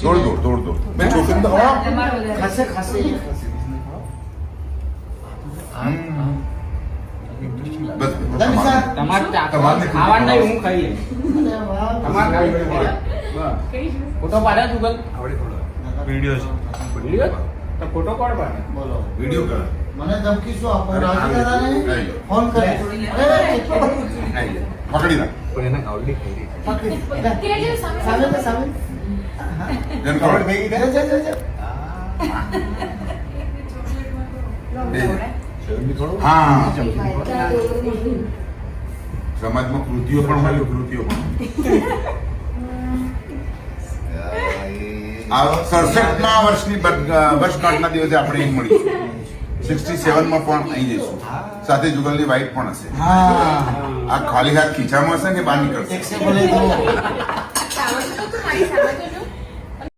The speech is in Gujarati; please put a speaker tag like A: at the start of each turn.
A: તોડ દો મેં છોકરી તો
B: ખાસે ખાસે
A: બસ
C: તમારે ખાવાનું નહીં, હું ખાઈ લઈશ. તમારે ખાઈ ફોટો પાડ્યા જુગલ વિડીયો તો ફોટો કોણ પાડે?
B: બોલો
A: વિડીયો કર
B: મને ધમકી શું આપો? રાજી દાદાને ફોન કરે.
A: પકડી રાખ
B: પકડી. સામે તો સામે.
A: એને ખબર હા સમાજમાં કૃતિઓ પણ હોય કૃતિઓ પણ આ 67મા વર્ષની વર્ષગાંઠના દિવસે આપણે અહીં મળીશું 67માં પણ અહીં જઈશું સાથે જુગલની વાઈફ પણ હશે આ ખાલી હાથ ખીચામાં હશે કે બહાર નીકળશે
B: એક સે બોલે તો
D: સાવજ તો મારી સાવજ